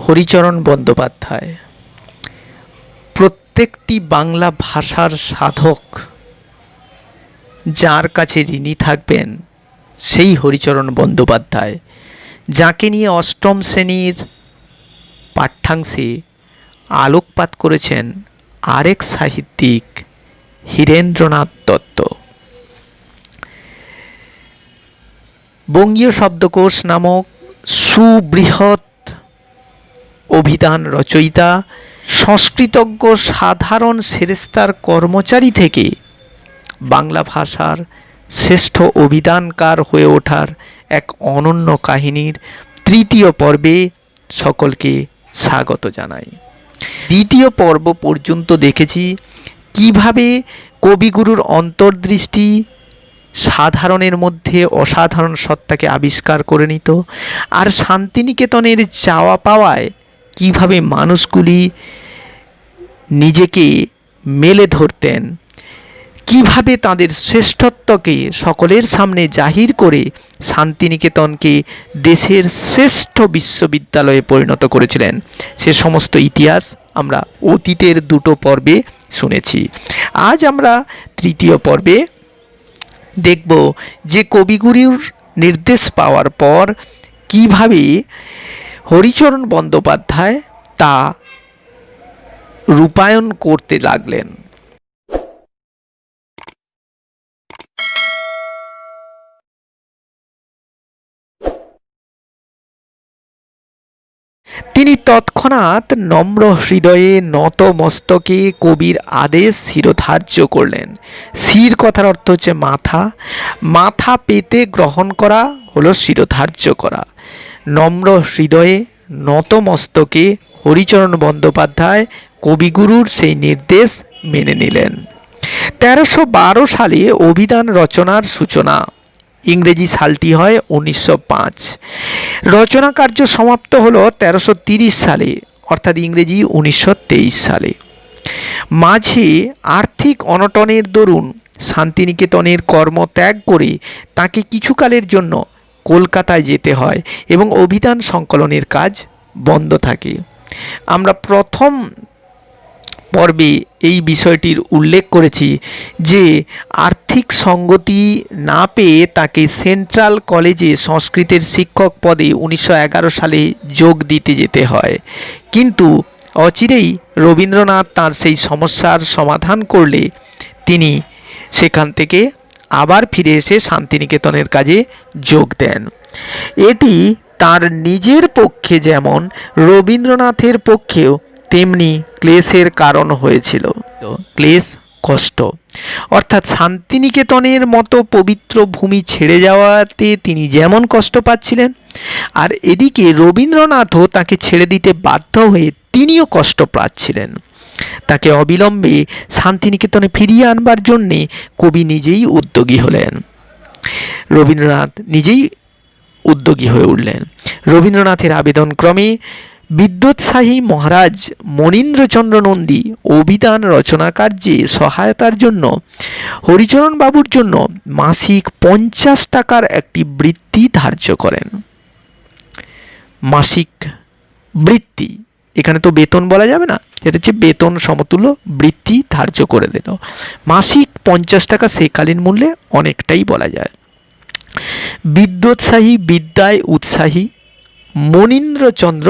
হরিচরণ বন্দ্যোপাধ্যায় প্রত্যেকটি বাংলা ভাষার সাধক যার কাছে ঋণী থাকবেন সেই হরিচরণ বন্দ্যোপাধ্যায়, যাকে নিয়ে অষ্টম শ্রেণীর পাঠ্যাংশে আলোকপাত করেছেন আরেক সাহিত্যিক হীরেন্দ্রনাথ দত্ত। বঙ্গীয় শব্দকোষ নামক সুবৃহৎ অভিধান রচয়িতা, সংস্কৃতজ্ঞ সাধারণ সেরেস্তার কর্মচারী থেকে বাংলা ভাষার শ্রেষ্ঠ অভিধানকার হয়ে ওঠার এক অনন্য কাহিনীর তৃতীয় পর্বে সকলকে স্বাগত জানাই। দ্বিতীয় পর্ব পর্যন্ত দেখেছি কিভাবে কবিগুরুর অন্তর্দৃষ্টি সাধারণের মধ্যে অসাধারণ সত্তাকে আবিষ্কার করে নিত, আর শান্তিনিকেতনের চাওয়া পাওয়ায় কিভাবে মানুষগুলি নিজেকে মেলে ধরতেন, কিভাবে তাদের শ্রেষ্ঠত্বকে সকলের সামনে জাহির করে শান্তিনিকেতনকে দেশের শ্রেষ্ঠ বিশ্ববিদ্যালয়ে পরিণত করেছিলেন, সে সমস্ত ইতিহাস আমরা অতীতের দুটো পর্বে শুনেছি। আজ আমরা তৃতীয় পর্বে দেখব যে কবিগুরুর নির্দেশ পাওয়ার পর কিভাবে হরিচরণ বন্দ্যোপাধ্যায় তা রূপায়ণ করতে লাগলেন। তিনি তৎক্ষণাৎ নম্র হৃদয়ে নত মস্তকে কবির আদেশ শিরোধার্য করলেন। শির কথার অর্থ হচ্ছে মাথা, মাথা পেতে গ্রহণ করা হলো শিরোধার্য করা। নম্র হৃদয়ে নত মস্তকে হরিচরণ বন্দ্যোপাধ্যায় কবিগুরুর সেই নির্দেশ মেনে নিলেন। 1312 সালে অভিধান রচনার সূচনা, ইংরেজি সালটি হয় 1905। রচনা কার্য সমাপ্ত হলো 1330 সালে, অর্থাৎ ইংরেজি 1923 সালে। মাঝে আর্থিক অনটনের দরুন শান্তিনিকেতনের কর্মত্যাগ করে তাকে কিছুকালের জন্য কলকাতায় যেতে হয় এবং অভিধান সংকলনের কাজ বন্ধ থাকে। আমরা প্রথম পর্বে এই বিষয়টির উল্লেখ করেছি যে আর্থিক সঙ্গতি না পেয়ে তাকে সেন্ট্রাল কলেজে সংস্কৃতের শিক্ষক পদে 1911 সালে যোগ দিতে যেতে হয়, কিন্তু অচিরেই রবীন্দ্রনাথ তার সেই সমস্যার সমাধান করলে তিনি সেখান থেকে আবার ফিরে এসে শান্তিনিকেতনের কাজে যোগ দেন। এটি তার নিজের পক্ষে যেমন রবীন্দ্রনাথের পক্ষেও তেমনি ক্লেশের কারণ হয়েছিল। ক্লেশ, কষ্ট, অর্থাৎ শান্তিনিকেতনের মতো পবিত্র ভূমি ছেড়ে যাওয়াতে তিনি যেমন কষ্ট পাচ্ছিলেন, আর এদিকে রবীন্দ্রনাথও তাকে ছেড়ে দিতে বাধ্য হয়ে তিনিও কষ্ট পাচ্ছিলেন। তাকে অবিলম্বে শান্তিনিকেতনে ফিরিয়ে আনবার জন্যে কবি নিজেই উদ্যোগী হলেন। রবীন্দ্রনাথ নিজেই উদ্যোগী হয়ে উঠলেন। রবীন্দ্রনাথের আবেদন ক্রমে বিদ্যোৎসাহী মহারাজ মনীন্দ্রচন্দ্র নন্দী অভিধান রচনা কার্যে সহায়তার জন্য হরিচরণ বাবুর জন্য মাসিক 50 টাকার একটি বৃত্তি ধার্য করেন। মাসিক বৃত্তি, এখানে তো বেতন বলা যাবে না, এটা হচ্ছে বেতন সমতুল্য বৃত্তি ধার্য করে দিল। মাসিক 50 টাকা সেকালীন মূল্যে অনেকটাই বলা যায়। বিদ্যোৎসাহী, বিদ্যায় উৎসাহী মনীন্দ্রচন্দ্র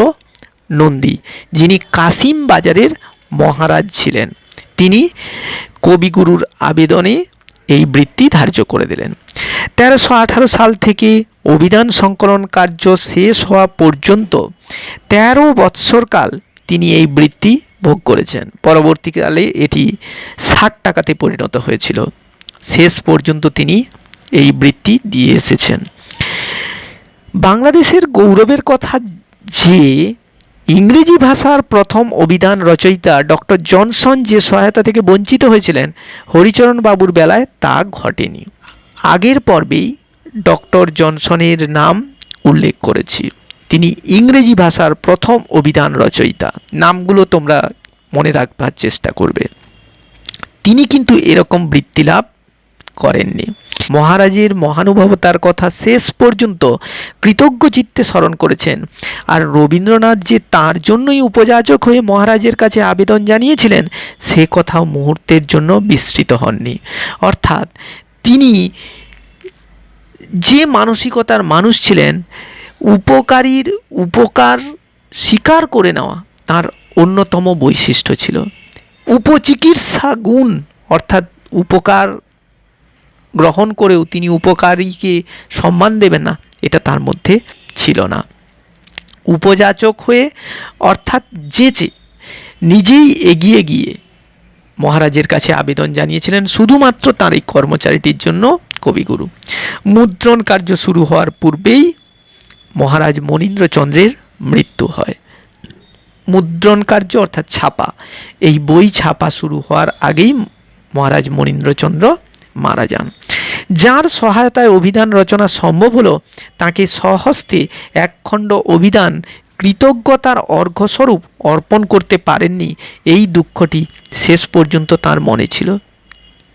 নন্দী, যিনি কাশিম বাজারের মহারাজ ছিলেন, তিনি কবিগুরুর আবেদনে এই বৃত্তি ধার্য করে দিলেন। 1318 সাল থেকে অভিধান সংকলন কার্য শেষ হওয়া পর্যন্ত 13 বৎসরকাল তিনি এই বৃত্তি ভোগ করেছেন। পরবর্তীকালে এটি 60 টাকাতে পরিণত হয়েছিল। শেষ পর্যন্ত তিনি এই বৃত্তি দিয়ে এসেছেন। বাংলাদেশের গৌরবের কথা যে ইংরেজি ভাষার প্রথম অভিধান রচয়িতা ডক্টর জনসন যে সহায়তা থেকে বঞ্চিত হয়েছিলেন, হরিচরণ বাবুর বেলায় তা ঘটেনি। আগের পর্বেই ডক্টর জনসনের নাম উল্লেখ করেছি। তিনি ইংরেজি ভাষার প্রথম অভিধান রচয়িতা। নামগুলো তোমরা মনে রাখবার চেষ্টা করবে। তিনি কিন্তু এরকম বৃত্তি লাভ করেননি। মহারাজের মহানুভবতার কথা শেষ পর্যন্ত কৃতজ্ঞ চিত্তে স্মরণ করেছেন। আর রবীন্দ্রনাথ যে তার জন্যই উপযাচক হয়ে মহারাজের কাছে আবেদন জানিয়েছিলেন সে কথাও মুহূর্তের জন্য বিস্মৃত হননি। অর্থাৎ তিনি যে মানসিকতার মানুষ ছিলেন, উপকারীর উপকার স্বীকার করে নেওয়া তার অন্যতম বৈশিষ্ট্য ছিল। উপচিকিৎসা গুণ অর্থাৎ উপকার গ্রহণ করেও তিনি উপকারীকে সম্মান দেবেন না, এটা তার মধ্যে ছিল না। উপযাচক হয়ে অর্থাৎ যেচে নিজেই এগিয়ে গিয়ে মহারাজের কাছে আবেদন জানিয়েছিলেন শুধুমাত্র তার এই কর্মচারীটির জন্য কবিগুরু। মুদ্রণ কার্য শুরু হওয়ার পূর্বেই মহারাজ মনীন্দ্রচন্দ্রের মৃত্যু হয়। মুদ্রণ কার্য অর্থাৎ ছাপা, এই বই ছাপা শুরু হওয়ার আগেই মহারাজ মনীন্দ্রচন্দ্র মারা যান। যার সহায়তায় অভিধান রচনা সম্ভব হলো তাকে স্বহস্তে একখণ্ড অভিধান কৃতজ্ঞতার অর্ঘ্যস্বরূপ অর্পণ করতে পারেননি, এই দুঃখটি শেষ পর্যন্ত তার মনে ছিল।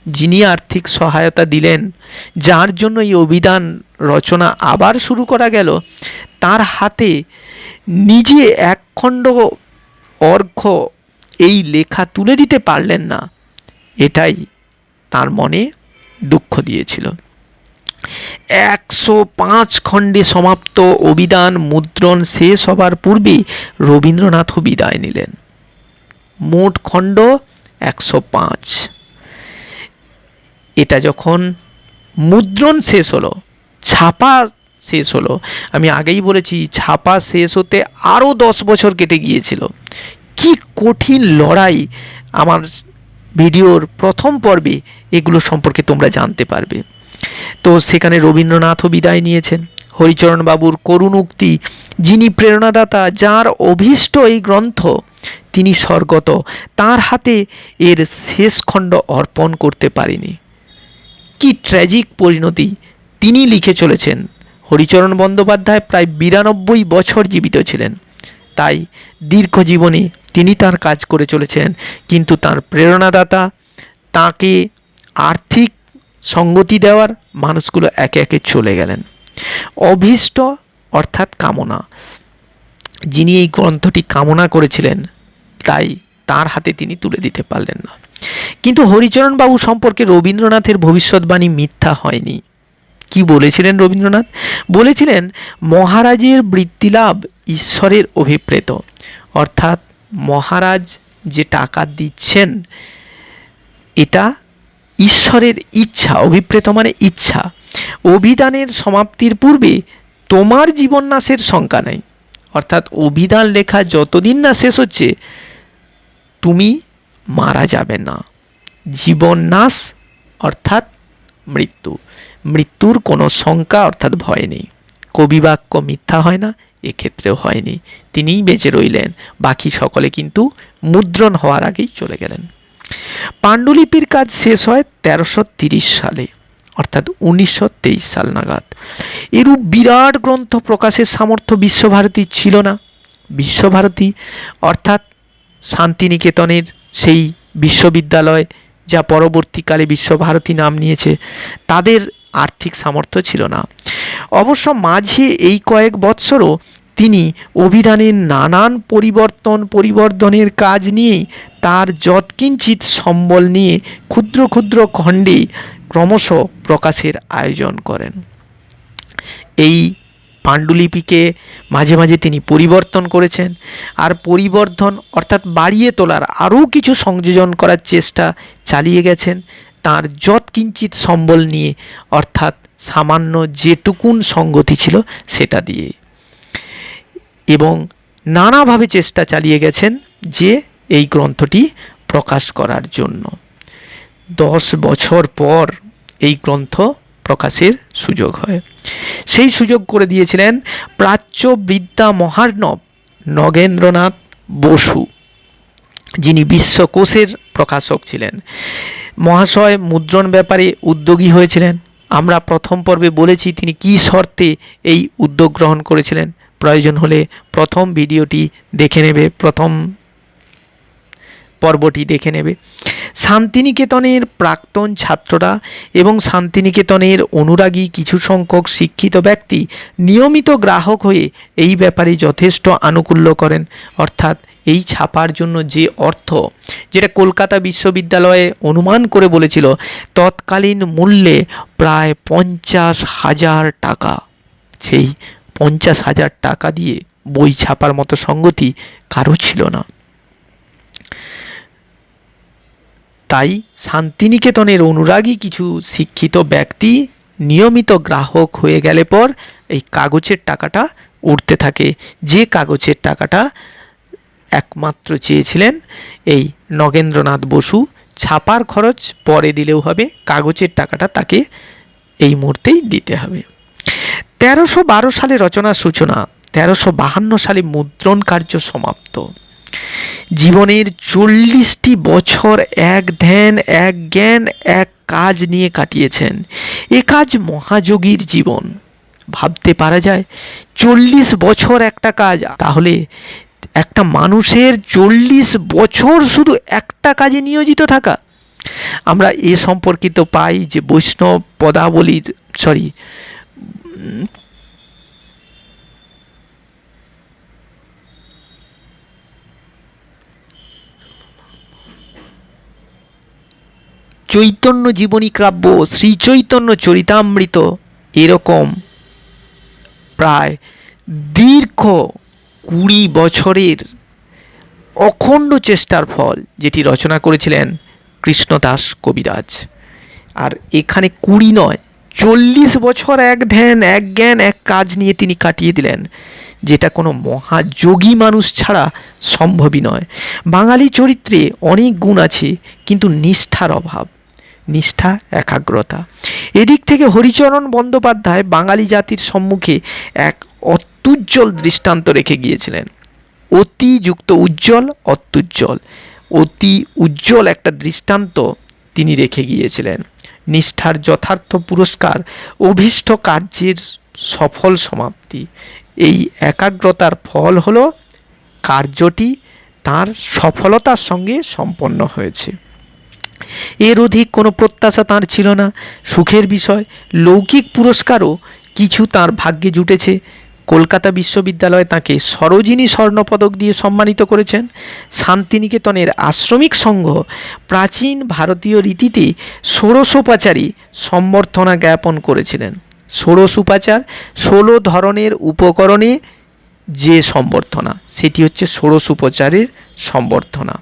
যিনি আর্থিক সহায়তা দিলেন, যার জন্য এই অভিধান রচনা আবার শুরু করা গেল, তার হাতে নিজে একখণ্ড অর্ঘ্য এই লেখা তুলে দিতে পারলেন না, এটাই তার মনে দুঃখ দিয়েছিল। 105 খণ্ডে সমাপ্ত অভিধান মুদ্রণ শেষ হবার পূর্বেই রবীন্দ্রনাথও বিদায় নিলেন। মোট খণ্ড 105। এটা যখন মুদ্রণ শেষ হলো, ছাপা শেষ হলো, আমি আগেই বলেছি ছাপা শেষ হতে আরও 10 বছর কেটে গিয়েছিল। কি কঠিন লড়াই! আমার ভিডিওর প্রথম পর্বে এগুলো সম্পর্কে তোমরা জানতে পারবে। তো সেখানে রবীন্দ্রনাথও বিদায় নিয়েছেন। হরিচরণ বাবুর করুণ উক্তি, যিনি প্রেরণাদাতা, যার অভীষ্ট এই গ্রন্থ, তিনি স্বর্গত, তার হাতে এর শেষ খণ্ড অর্পণ করতে পারিনি। কি ট্র্যাজিক পরিণতি! তিনি লিখে চলেছেন। হরিচরণ বন্দ্যোপাধ্যায় প্রায় 92 বছর জীবিত ছিলেন, তাই দীর্ঘ জীবনে তিনি তার কাজ করে চলেছেন, কিন্তু তার প্রেরণাদাতা, তাকে আর্থিক সঙ্গতি দেওয়ার মানুষগুলো একে একে চলে গেলেন। অভীষ্ট অর্থাৎ কামনা, যিনি এই গ্রন্থটি কামনা করেছিলেন, তাই তার হাতে তিনি তুলে দিতে পারলেন না। কিন্তু হরিচরণ বাবু সম্পর্কে রবীন্দ্রনাথের ভবিষ্যৎবাণী মিথ্যা হয়নি। কি বলেছিলেন রবীন্দ্রনাথ? বলেছিলেন, মহারাজের বৃত্তিলাভ ঈশ্বরের অভিপ্রেত, অর্থাৎ মহারাজ যে টাকা দিচ্ছেন এটা ঈশ্বরের ইচ্ছা। অভিপ্রেত মানে ইচ্ছা। অভিধানের সমাপ্তির পূর্বে তোমার জীবন নাশের শঙ্কা নেই, অর্থাৎ অভিধান লেখা যতদিন না শেষ হচ্ছে তুমি মারা যাবে না। জীবন নাশ অর্থাৎ মৃত্যু, মৃত্যুর কোনো শঙ্কা অর্থাৎ ভয় নেই। কবিবাক্য মিথ্যা হয় না, এক্ষেত্রেও হয়নি। তিনিই বেঁচে রইলেন, বাকি সকলে কিন্তু মুদ্রণ হওয়ার আগেই চলে গেলেন। পাণ্ডুলিপির কাজ শেষ হয় 1330 সালে, অর্থাৎ 1923 সাল নাগাদ। এরূপ বিরাট গ্রন্থ প্রকাশের সামর্থ্য বিশ্বভারতীর ছিল না। বিশ্বভারতী অর্থাৎ শান্তিনিকেতনের সেই বিশ্ববিদ্যালয়, যা পরবর্তীকালে বিশ্বভারতী নাম নিয়েছে, তাদের আর্থিক সামর্থ্য ছিল না। অবশ্য মাঝে এই কয়েক বৎসরও তিনি অভিধানের নানান পরিবর্ধনের কাজ নিয়েই তার যৎকিঞ্চিৎ সম্বল নিয়ে ক্ষুদ্র ক্ষুদ্র খণ্ডে ক্রমশ প্রকাশের আয়োজন করেন। এই পাণ্ডুলিপিকে মাঝে মাঝে তিনি পরিবর্তন করেছেন, আর পরিবর্ধন অর্থাৎ বাড়িয়ে তোলার আরও কিছু সংযোজন করার চেষ্টা চালিয়ে গেছেন তার যৎকিঞ্চিৎ সম্বল নিয়ে, অর্থাৎ সামান্য যেটুকুন সঙ্গতি ছিল সেটা দিয়ে, এবং নানাভাবে চেষ্টা চালিয়ে গেছেন যে এই গ্রন্থটি প্রকাশ করার জন্য। 10 বছর পর এই গ্রন্থ প্রকাশের সুযোগ হয়। সেই সুযোগ করে দিয়েছিলেন প্রাচ্য বিদ্যা মহার্ণব নগেন্দ্রনাথ বসু, যিনি বিশ্বকোষের প্রকাশক ছিলেন। মহাশয় মুদ্রণ ব্যাপারে উদ্যোগী হয়েছিলেন। আমরা প্রথম পর্বে বলেছি তিনি কী শর্তে এই উদ্যোগ গ্রহণ করেছিলেন। প্রয়োজন হলে প্রথম ভিডিওটি দেখে নেবে, প্রথম পর্বটি দেখে নেবে। শান্তিনিকেতনের প্রাক্তন ছাত্ররা এবং শান্তিনিকেতনের অনুরাগী কিছু সংখ্যক শিক্ষিত ব্যক্তি নিয়মিত গ্রাহক হয়ে এই ব্যাপারে যথেষ্ট আনুকূল্য করেন। অর্থাৎ এই ছাপার জন্য যে অর্থ, যেটা কলকাতা বিশ্ববিদ্যালয়ে অনুমান করে বলেছিল তৎকালীন মূল্যে প্রায় 50,000 টাকা, সেই 50,000 টাকা দিয়ে বই ছাপার মতো সঙ্গতি কারো ছিল না। তাই শান্তিনিকেতনের অনুরাগী কিছু শিক্ষিত ব্যক্তি নিয়মিত গ্রাহক হয়ে গেলে পর এই কাগজের টাকাটা উঠতে থাকে, যে কাগজের টাকাটা একমাত্র চেয়েছিলেন এই নগেন্দ্রনাথ বসু। ছাপার খরচ পরে দিলেও হবে, কাগজের টাকাটা তাকে এই মুহূর্তেই দিতে হবে। 1312 সালে রচনার সূচনা, 1352 সালে মুদ্রণ কার্য সমাপ্ত। জীবনের 40টি বছর এক ধ্যান, এক জ্ঞান, এক কাজ নিয়ে কাটিয়েছেন। এ কাজ মহাযোগীর জীবন। ভাবতে পারা যায় 40 বছর একটা কাজ, তাহলে একটা মানুষের 40 বছর শুধু একটা কাজে নিয়োজিত থাকা। আমরা এ সম্পর্কিত পাই যে বৈষ্ণব পদাবলীর চৈতন্য জীবনী কাব্য, শ্রী চৈতন্য চরিতামৃত, এরকম প্রায় দীর্ঘ 20 বছরের অখণ্ড চেষ্টার ফল, যেটি রচনা করেছিলেন কৃষ্ণদাস কবিরাজ। আর এখানে 20 নয়, 40 বছর এক ধ্যান, এক জ্ঞান, এক কাজ নিয়ে তিনি কাটিয়ে দিলেন, যেটা কোনো মহাযোগী মানুষ ছাড়া সম্ভবই নয়। বাঙালি চরিত্রে অনেক গুণ আছে, কিন্তু নিষ্ঠার অভাব, নিষ্ঠা, একাগ্রতা। এদিক থেকে হরিচরণ বন্দ্যোপাধ্যায় বাঙালি জাতির সম্মুখে এক অত্যুজ্জ্বল দৃষ্টান্ত রেখে গিয়েছিলেন। অতিযুক্ত উজ্জ্বল, অত্যুজ্জ্বল, অতি উজ্জ্বল একটা দৃষ্টান্ত তিনি রেখে গিয়েছিলেন। নিষ্ঠার যথার্থ পুরস্কার অভীষ্ট কার্যের সফল সমাপ্তি। এই একাগ্রতার ফল হলো কার্যটি তার সফলতার সঙ্গে সম্পন্ন হয়েছে। এর অধিক কোনো প্রত্যাশা তাঁর ছিল না। সুখের বিষয়, লৌকিক পুরস্কারও কিছু তাঁর ভাগ্যে জুটেছে। কলকাতা বিশ্ববিদ্যালয় তাঁকে সরোজিনী স্বর্ণপদক দিয়ে সম্মানিত করেছেন। শান্তিনিকেতনের আশ্রমিক সংঘ প্রাচীন ভারতীয় রীতিতে ষোড়শোপাচারী সম্বর্ধনা জ্ঞাপন করেছিলেন। ষোড়শোপাচার 16 ধরনের উপকরণে যে সম্বর্ধনা, সেটি হচ্ছে ষোড়শোপচারের সম্বর্ধনা।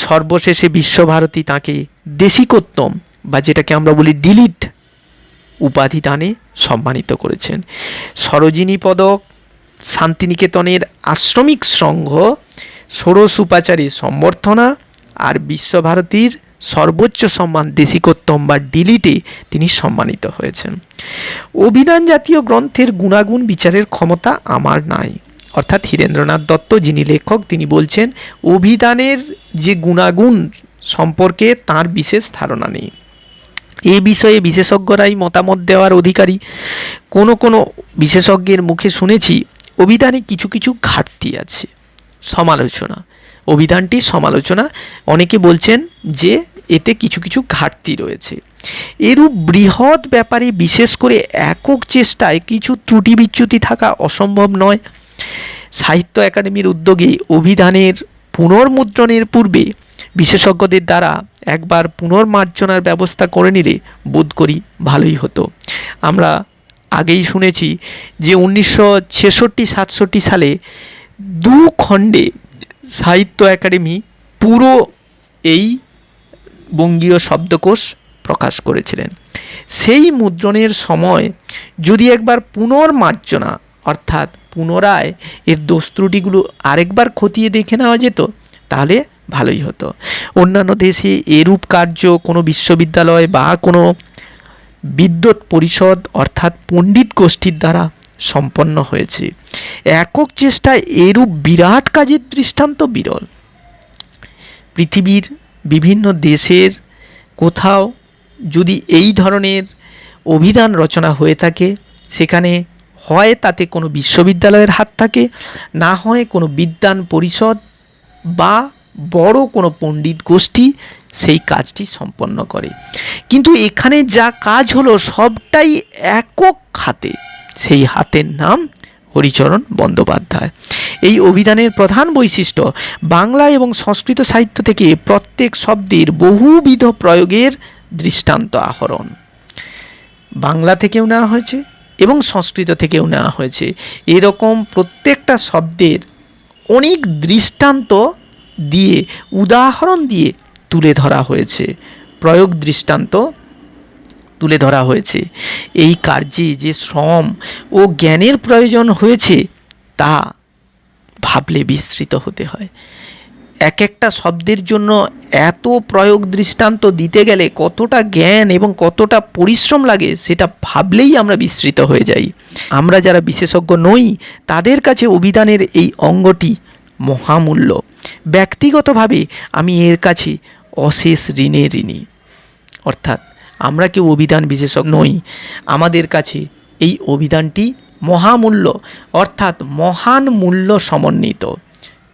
সর্বশেষে বিশ্বভারতী তাঁকে দেশিকোত্তম, বা যেটাকে আমরা বলি ডিলিট উপাধি দানে সম্মানিত করেছেন। সরোজিনী পদক, শান্তিনিকেতনের আশ্রমিক সংঘ, ষোড়শোপাচারী সম্বর্ধনা আর বিশ্বভারতীর সর্বোচ্চ সম্মান দেশিকোত্তম বা ডিলিটে তিনি সম্মানিত হয়েছেন। অভিধান জাতীয় গ্রন্থের গুণাগুণ বিচারের ক্ষমতা আমার নাই। অর্থাৎ হীরেন্দ্রনাথ দত্ত যিনি লেখক, তিনি বলছেন অভিধানের যে গুণাগুণ সম্পর্কে তার বিশেষ ধারণা নেই। এ বিষয়ে বিশেষজ্ঞরাই মতামত দেওয়ার অধিকারী। কোনো বিশেষজ্ঞের মুখে শুনেছি অভিধানে কিছু কিছু ঘাটতি আছে। সমালোচনা, অভিধানটির সমালোচনা, অনেকে বলছেন যে এতে কিছু কিছু ঘাটতি রয়েছে। এরূপ বৃহৎ ব্যাপারে বিশেষ করে একক চেষ্টায় কিছু ত্রুটি বিচ্যুতি থাকা অসম্ভব নয়। সাহিত্য একাডেমির উদ্যোগে অভিধানের পুনর্মুদ্রণের পূর্বে বিশেষজ্ঞদের দ্বারা একবার পুনর্মার্জনার ব্যবস্থা করে নিলে বোধ করি ভালোই হতো। আমরা আগেই শুনেছি যে 1966-67 সালে 2 খণ্ডে সাহিত্য একাডেমি পুরো এই বঙ্গীয় শব্দকোষ প্রকাশ করেছিলেন। সেই মুদ্রণের সময় যদি একবার পুনর্মার্জনা, অর্থাৎ পুনরায় এর দোষ ত্রুটিগুলো আরেকবার খতিয়ে দেখে নেওয়া যেত, তাহলে ভালোই হতো। অন্যান্য দেশে এরূপ কার্য কোনো বিশ্ববিদ্যালয় বা কোনো বিদ্বৎ পরিষদ অর্থাৎ পণ্ডিত গোষ্ঠীর দ্বারা সম্পন্ন হয়েছে। একক চেষ্টায় এরূপ বিরাট কাজের দৃষ্টান্ত বিরল। পৃথিবীর বিভিন্ন দেশের কোথাও যদি এই ধরনের অভিধান রচনা হয়ে থাকে, সেখানে হয় তাতে কোনো বিশ্ববিদ্যালয়ের হাত থাকে, না হয় কোনো বিদ্বান পরিষদ বা বড় কোনো পণ্ডিত গোষ্ঠী সেই কাজটি সম্পন্ন করে। কিন্তু এখানে যা কাজ হলো সবটাই একক হাতে, সেই হাতের নাম হরিচরণ বন্দ্যোপাধ্যায়। এই অভিধানের প্রধান বৈশিষ্ট্য বাংলা এবং সংস্কৃত সাহিত্য থেকে প্রত্যেক শব্দের বহুবিধ প্রয়োগের দৃষ্টান্ত আহরণ। বাংলা থেকেও নেওয়া হয়েছে এবং সংস্কৃত থেকেও নেওয়া হয়েছে। এরকম প্রত্যেকটা শব্দের অনেক দৃষ্টান্ত দিয়ে, উদাহরণ দিয়ে তুলে ধরা হয়েছে, প্রয়োগ দৃষ্টান্ত তুলে ধরা হয়েছে। এই কার্যে যে শ্রম ও জ্ঞানের প্রয়োজন হয়েছে তা ভাবলে বিস্মৃত হতে হয়। এক একটা শব্দের জন্য এত প্রয়োগ দৃষ্টান্ত দিতে গেলে কতটা জ্ঞান এবং কতটা পরিশ্রম লাগে সেটা ভাবলেই আমরা বিস্মৃত হয়ে যাই। আমরা যারা বিশেষজ্ঞ নই তাদের কাছে অভিধানের এই অঙ্গটি মহামূল্য। ব্যক্তিগতভাবে আমি এর কাছে অশেষ ঋণী। অর্থাৎ আমরা কেউ অভিধান বিশেষজ্ঞ নই, আমাদের কাছে এই অভিধানটি মহামূল্য, অর্থাৎ মহান মূল্য সমন্বিত।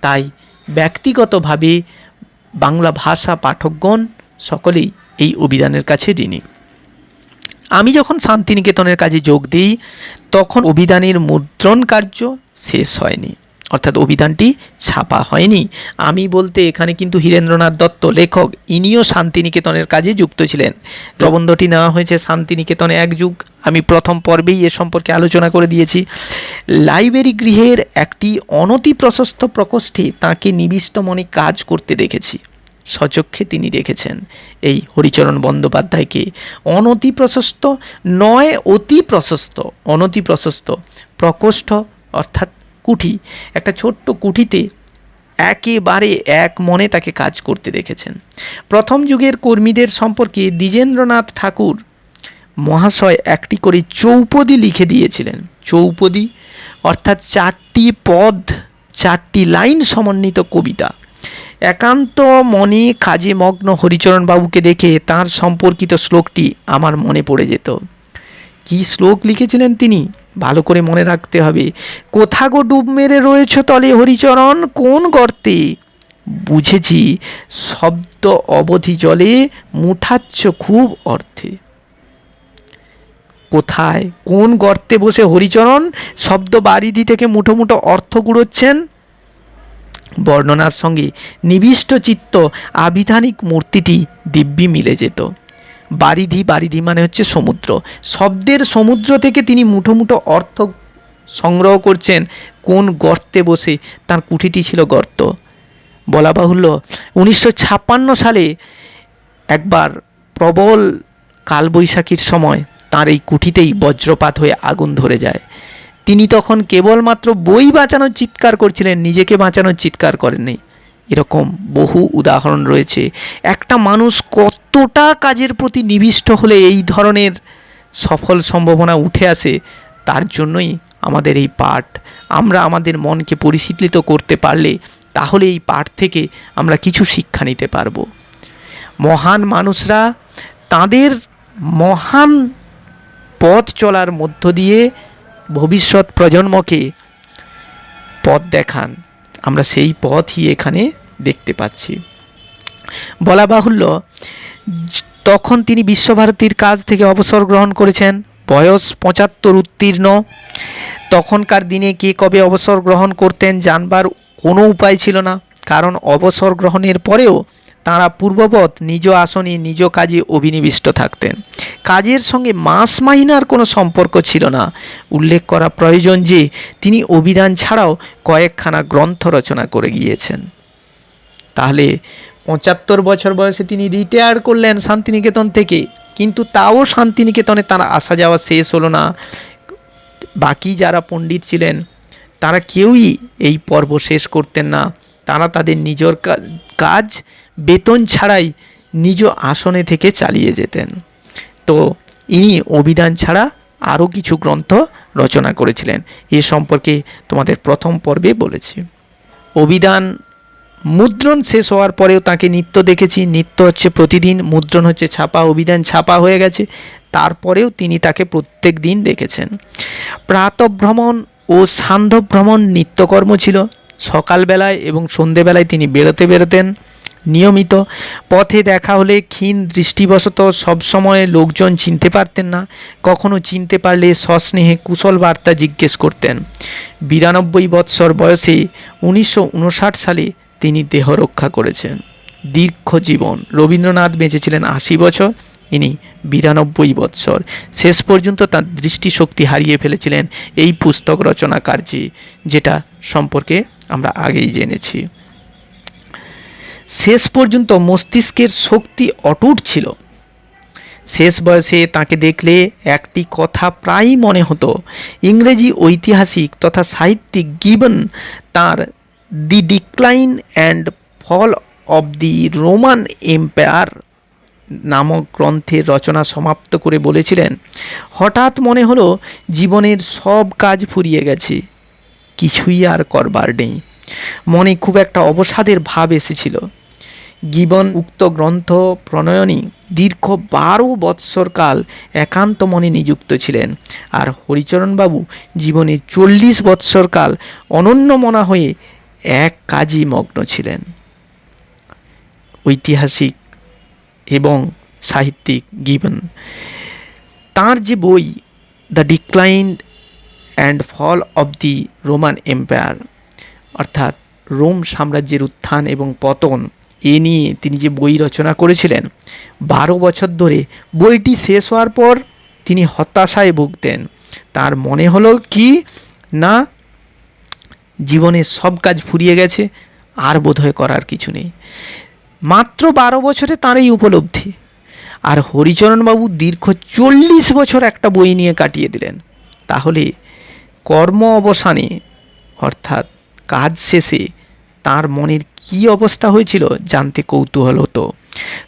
তাই ব্যক্তিগতভাবে বাংলা ভাষা পাঠকগণ সকলেই এই অভিধানের কাছে ঋণী। আমি যখন শান্তিনিকেতনের কাজে যোগ দিই তখন অভিধানের মুদ্রণ কার্য শেষ হয়নি, অর্থাৎ অভিধানটি ছাপা হয়নি। আমি বলতে এখানে কিন্তু হীরেন্দ্রনাথ দত্ত লেখক, ইনিও শান্তিনিকেতনের কাজে যুক্ত ছিলেন। প্রবন্ধটি নেওয়া হয়েছে শান্তিনিকেতনে এক যুগ। আমি প্রথম পর্বেই এ সম্পর্কে আলোচনা করে দিয়েছি। লাইব্রেরি গৃহের একটি অনতি প্রশস্ত প্রকোষ্ঠে তাঁকে নিবিষ্ট মনে কাজ করতে দেখেছি। স্বচক্ষে তিনি দেখেছেন এই হরিচরণ বন্দ্যোপাধ্যায়কে। অনতি প্রশস্ত নয়, অতি প্রশস্ত, অনতি প্রশস্ত প্রকোষ্ঠ অর্থাৎ কুঠি, একটা ছোট্ট কুঠিতে একেবারে এক মনে তাকে কাজ করতে দেখেছেন। প্রথম যুগের কর্মীদের সম্পর্কে দ্বিজেন্দ্রনাথ ঠাকুর মহাশয় একটি করে চৌপদী লিখে দিয়েছিলেন। চৌপদী অর্থাৎ 4টি পদ, 4টি লাইন সমন্বিত কবিতা। একান্ত মনে কাজে মগ্ন হরিচরণ বাবুকে দেখে তার সম্পর্কিত শ্লোকটি আমার মনে পড়ে যেত। কি শ্লোক লিখেছিলেন তিনি ভালো করে মনে রাখতে হবে। কোথা গো ডুব মেরে রয়েছ তলে হরিচরণ, কোন গর্তে? বুঝেছি শব্দ অবধি জলে, মুঠাচ্ছ খুব অর্থে। কোথায়, কোন গর্তে বসে হরিচরণ শব্দ বারিধি থেকে মুঠো মুঠো অর্থ কুড়োচ্ছেন? বর্ণনার সঙ্গে নিবিষ্ট চিত্ত আবিধানিক মূর্তিটি দিব্যি মিলে যেত। বারিধি মানে হচ্ছে সমুদ্র, শব্দের সমুদ্র থেকে তিনি মুঠো মুঠো অর্থ সংগ্রহ করছেন। কোন গর্তে বসে? তার কুঠিটি ছিল গর্ত। বলা বাহুল্য 1956 সালে একবার প্রবল কালবৈশাখীর সময় তার এই কুঠিতেই বজ্রপাত হয়ে আগুন ধরে যায়। তিনি তখন কেবলমাত্র বই বাঁচানোর চিৎকার করছিলেন, নিজেকে বাঁচানোর চিৎকার করেননি। এরকম বহু উদাহরণ রয়েছে। একটা মানুষ কতটা কাজের প্রতি নিবিষ্ট হলে এই ধরনের সফল সম্ভাবনা উঠে আসে, তার জন্যই আমাদের এই পাঠ। আমরা আমাদের মনকে পরিশীলিত করতে পারলে তাহলে এই পাঠ থেকে আমরা কিছু শিক্ষা নিতে পারব। মহান মানুষরা তাদের মহান পথ চলার মধ্য দিয়ে ভবিষ্যৎ প্রজন্মকে পথ দেখান। আমরা সেই পথই এখানে দেখতে পাচ্ছি। বলা বাহুল্য তখন তিনি বিশ্বভারতীর কাজ থেকে অবসর গ্রহণ করেছেন। বয়স 75 উত্তীর্ণ। তখনকার দিনে কে কবে অবসর গ্রহণ করতেন জানবার কোনো উপায় ছিল না, কারণ অবসর গ্রহণের পরেও তাঁরা পূর্ববৎ নিজ আসনে নিজ কাজে অভিনিবিষ্ট থাকতেন। কাজের সঙ্গে মাস মাহিনার কোনো সম্পর্ক ছিল না। উল্লেখ করা প্রয়োজন যে তিনি অভিধান ছাড়াও কয়েকখানা গ্রন্থ রচনা করে গিয়েছেন। তাহলে 75 বছর বয়সে তিনি রিটায়ার করলেন শান্তিনিকেতন থেকে, কিন্তু তাও শান্তিনিকেতনে তার আসা যাওয়া শেষ হলো না। বাকি যারা পণ্ডিত ছিলেন তারা কেউই এই পর্ব শেষ করতেন না। তারা তাদের নিজের কাজ বেতন ছাড়াই নিজ আসনে থেকে চালিয়ে যেতেন। তো ইনি অভিধান ছাড়া আরও কিছু গ্রন্থ রচনা করেছিলেন। এ সম্পর্কে তোমাদের প্রথম পর্বে বলেছি। অভিধান মুদ্রণ শেষ হওয়ার পরেও তাকে নিত্য দেখেছি। নিত্য হচ্ছে প্রতিদিন, মুদ্রণ হচ্ছে ছাপা। অভিধান ছাপা হয়ে গেছে, তারপরেও তিনি তাকে প্রত্যেক দিন দেখেছেন। প্রাতঃভ্রমণ ও সান্ধ্যভ্রমণ নিত্যকর্ম ছিল। সকালবেলায় এবং সন্ধেবেলায় তিনি বেরোতেন নিয়মিত। পথে দেখা হলে ক্ষীণ দৃষ্টিবশত সবসময় লোকজন চিনতে পারতেন না, কখনো চিনতে পারলে সস্নেহে কুশল বার্তা জিজ্ঞেস করতেন। 92 বৎসর বয়সে 1959 সালে তিনি দেহ রক্ষা করেছেন। দীর্ঘ জীবন। রবীন্দ্রনাথ বেঁচেছিলেন 80 বছর, ইনি 92 বৎসর। শেষ পর্যন্ত তার দৃষ্টিশক্তি হারিয়ে ফেলেছিলেন এই পুস্তক রচনা কার্যে, যেটা সম্পর্কে আমরা আগেই জেনেছি। শেষ পর্যন্ত মস্তিষ্কের শক্তি অটুট ছিল। শেষ বয়সে তাকে দেখলে একটি কথা প্রায়ই মনে হতো। ইংরেজি ঐতিহাসিক তথা সাহিত্যিক গিবন তার the decline and fall of the Roman empire নামক গ্রন্থের রচনা সমাপ্ত করে বলেছিলেন, হঠাৎ মনে হলো জীবনের সব কাজ ফুরিয়ে গেছে, কিছুই আর করবার নেই। মনে খুব একটা অবসাদের ভাব এসেছিল। গিবন উক্ত গ্রন্থ প্রণয়নে দীর্ঘ 12 বৎসরকাল একান্ত মনে নিযুক্ত ছিলেন, আর হরিচরণবাবু জীবনে 40 বৎসরকাল অনন্যমনা হয়ে এক কাজই মগ্ন ছিলেন। ঐতিহাসিক এবং সাহিত্যিক গিবন তাঁর যে বই the decline and fall of the Roman empire, অর্থাৎ রোম সাম্রাজ্যের উত্থান এবং পতন, এ নিয়ে তিনি যে বই রচনা করেছিলেন, 12 বছর ধরে বইটি শেষ হওয়ার পর তিনি হতাশায় ভুগতেন। তার মনে হলো কি না, জীবনের সব কাজ ফুরিয়ে গেছে, আর বোধহয় করার কিছু নেই। মাত্র 12 বছরে তার এই উপলব্ধি। আর হরিচরণবাবু দীর্ঘ 40 বছর একটা বই নিয়ে কাটিয়ে দিলেন। তাহলে কর্ম অবসানে অর্থাৎ কাজ শেষে তার মনের কি অবস্থা হয়েছিল জানতে কৌতূহল হতো।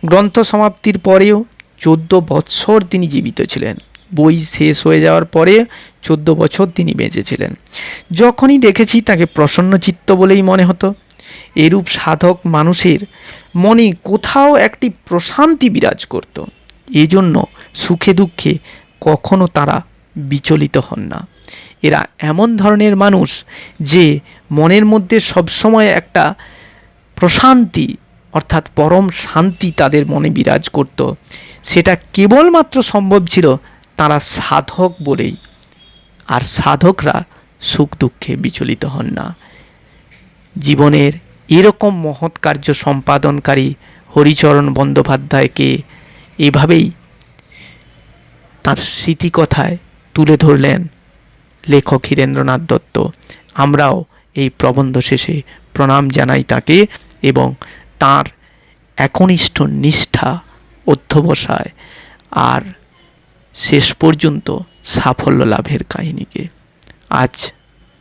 গ্রন্থ সমাপ্তির পরেও 14 বৎসর তিনি জীবিত ছিলেন। বই শেষ হয়ে যাওয়ার পরে 14 বছর তিনি বেঁচেছিলেন। যখনই দেখেছি তাকে প্রসন্নচিত্ত বলেই মনে হতো। এরূপ সাধক মানুষের মনে কোথাও একটি প্রশান্তি বিরাজ করত। এজন্য সুখে দুঃখে কখনো তারা বিচলিত হন না। এরা এমন ধরনের মানুষ যে মনের মধ্যে সবসময় একটা প্রশান্তি অর্থাৎ পরম শান্তি তাদের মনে বিরাজ করত। সেটা কেবলমাত্র সম্ভব ছিল তারা সাধক বলেই। আর সাধকরা সুখ দুঃখে বিচলিত হন না। জীবনের এরকম মহৎ কার্য সম্পাদনকারী হরিচরণ বন্দ্যোপাধ্যায়কে এভাবেই তার স্মৃতিকথায় তুলে ধরলেন লেখক হীরেন্দ্রনাথ দত্ত। আমরাও এই প্রবন্ধ শেষে প্রণাম জানাই তাকে এবং তার একনিষ্ঠ নিষ্ঠা, অধ্যবসায় আর শেষ পর্যন্ত সাফল্য লাভের কাহিনীকে। আজ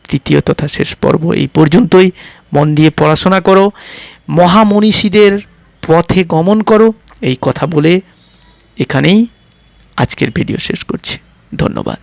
তৃতীয় তথা শেষ পর্ব এই পর্যন্তই। মন দিয়ে পড়াশোনা করো, মহামনীষীদের পথে গমন করো, এই কথা বলে এখানেই আজকের ভিডিও শেষ করছি। ধন্যবাদ।